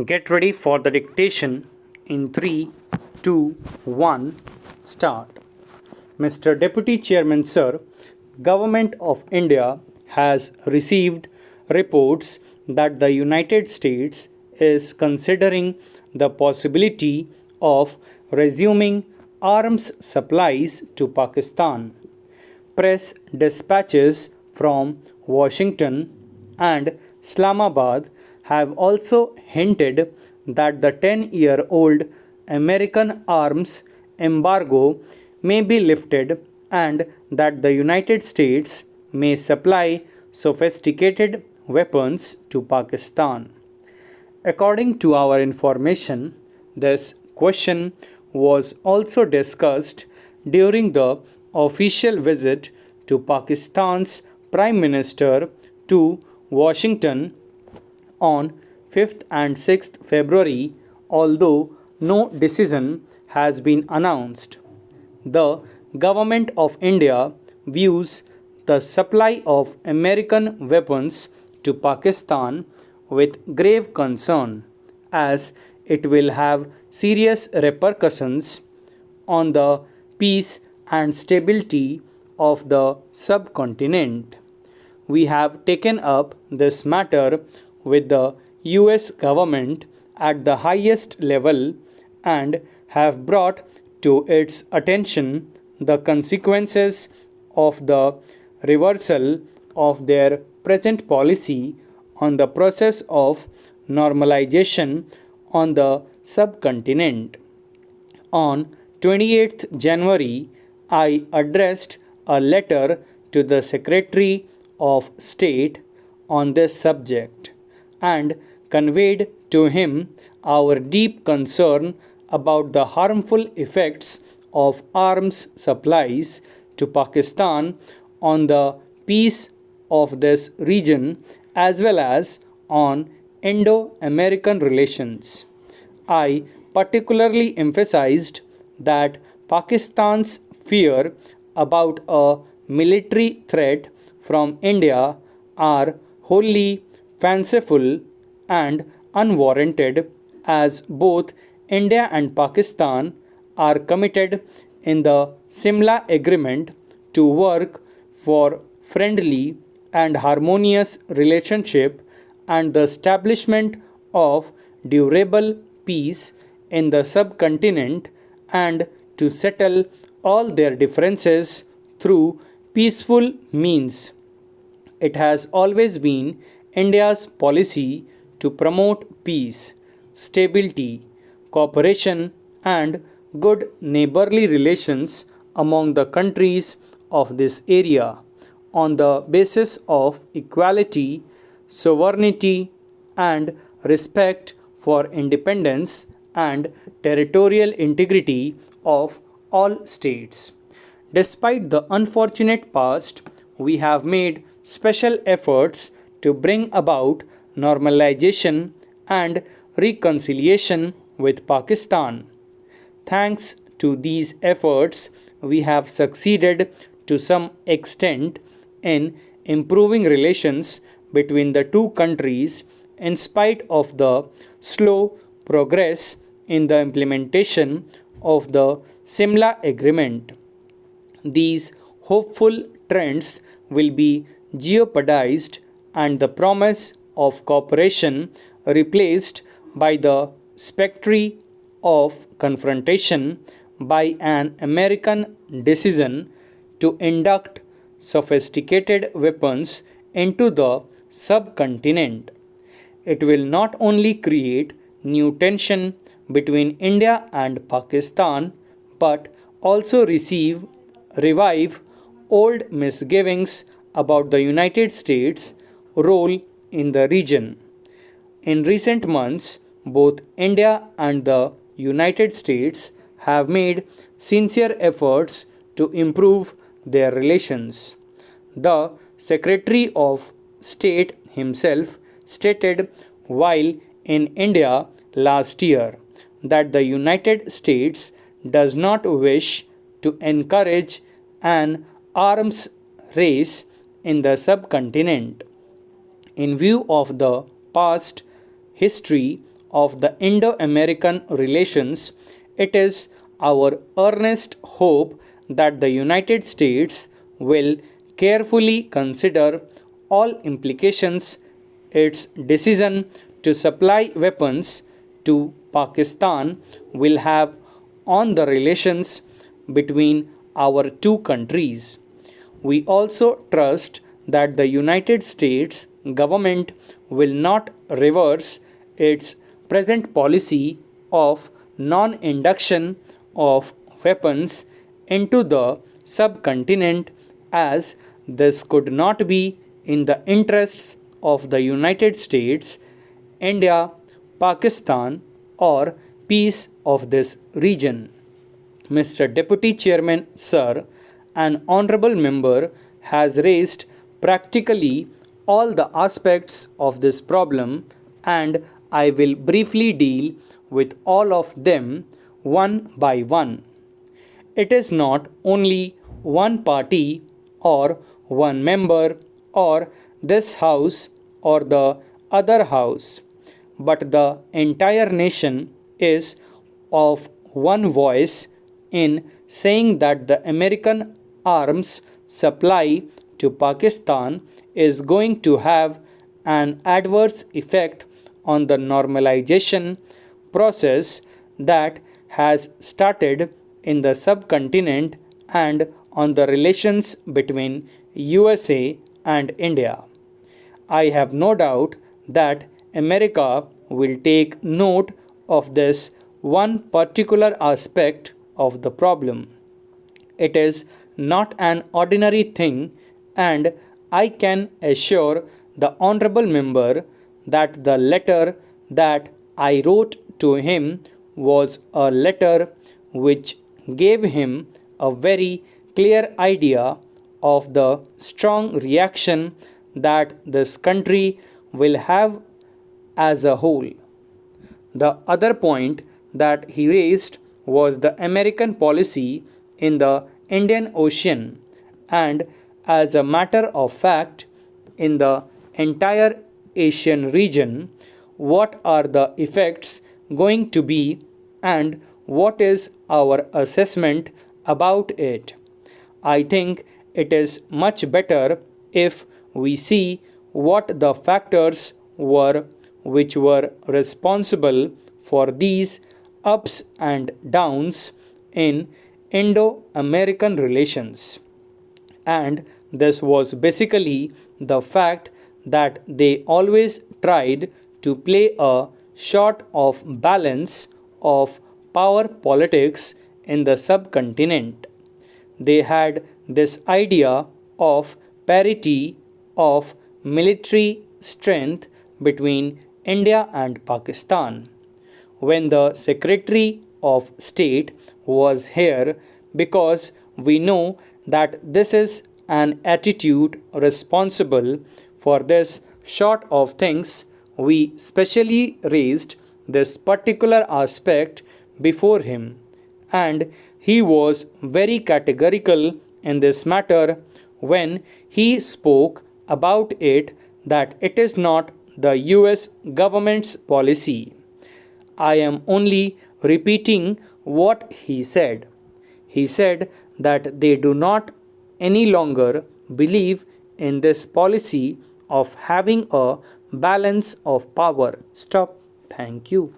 Get ready for the dictation in 3, 2, 1, start. Mr. Deputy Chairman, sir, Government of India has received reports that the United States is considering the possibility of resuming arms supplies to Pakistan. Press dispatches from Washington and Islamabad have also hinted that the 10-year-old American arms embargo may be lifted and that the United States may supply sophisticated weapons to Pakistan. According to our information, this question was also discussed during the official visit to Pakistan's Prime Minister to Washington on 5th and 6th February, although no decision has been announced. The Government of India views the supply of American weapons to Pakistan with grave concern, as it will have serious repercussions on the peace and stability of the subcontinent. We have taken up this matter with the US government at the highest level and have brought to its attention the consequences of the reversal of their present policy on the process of normalization on the subcontinent. On 28th January, I addressed a letter to the Secretary of State on this subject and conveyed to him our deep concern about the harmful effects of arms supplies to Pakistan on the peace of this region as well as on Indo American relations. I particularly emphasized that Pakistan's fear about a military threat from India are wholly fanciful and unwarranted, as both India and Pakistan are committed in the Simla Agreement to work for friendly and harmonious relationship and the establishment of durable peace in the subcontinent and to settle all their differences through peaceful means. It has always been India's policy to promote peace, stability, cooperation, and good neighborly relations among the countries of this area on the basis of equality, sovereignty, and respect for independence and territorial integrity of all states. Despite the unfortunate past, we have made special efforts to bring about normalization and reconciliation with Pakistan. Thanks to these efforts, we have succeeded to some extent in improving relations between the two countries in spite of the slow progress in the implementation of the Simla Agreement. These hopeful trends will be jeopardized and the promise of cooperation replaced by the spectre of confrontation by an American decision to induct sophisticated weapons into the subcontinent. It will not only create new tension between India and Pakistan but also revive old misgivings about the United States' role in the region. In recent months, both India and the United States have made sincere efforts to improve their relations. The Secretary of State himself stated while in India last year that the United States does not wish to encourage an arms race in the subcontinent. In view of the past history of the Indo-American relations, it is our earnest hope that the United States will carefully consider all implications its decision to supply weapons to Pakistan will have on the relations between our two countries. We also trust that the United States government will not reverse its present policy of non induction of weapons into the subcontinent, as this could not be in the interests of the United States, India, Pakistan, or peace of this region. Mr. Deputy Chairman, Sir, an honorable member has raised practically all the aspects of this problem, and I will briefly deal with all of them one by one. It is not only one party or one member or this house or the other house, but the entire nation is of one voice in saying that the American arms supply to Pakistan is going to have an adverse effect on the normalization process that has started in the subcontinent and on the relations between USA and India. I have no doubt that America will take note of this one particular aspect of the problem. It is not an ordinary thing, and I can assure the honorable member that the letter that I wrote to him was a letter which gave him a very clear idea of the strong reaction that this country will have as a whole. The other point that he raised was the American policy in the Indian Ocean, and as a matter of fact, in the entire Asian region, what are the effects going to be, and what is our assessment about it? I think it is much better if we see what the factors were which were responsible for these ups and downs in Indo American relations. And this was basically the fact that they always tried to play a sort of balance of power politics in the subcontinent. They had this idea of parity of military strength between India and Pakistan. When the Secretary of State was here, because we know that this is an attitude responsible for this sort of things, we specially raised this particular aspect before him, and he was very categorical in this matter when he spoke about it that it is not the US government's policy. I am only repeating what he said. He said that they do not any longer believe in this policy of having a balance of power. Stop. Thank you.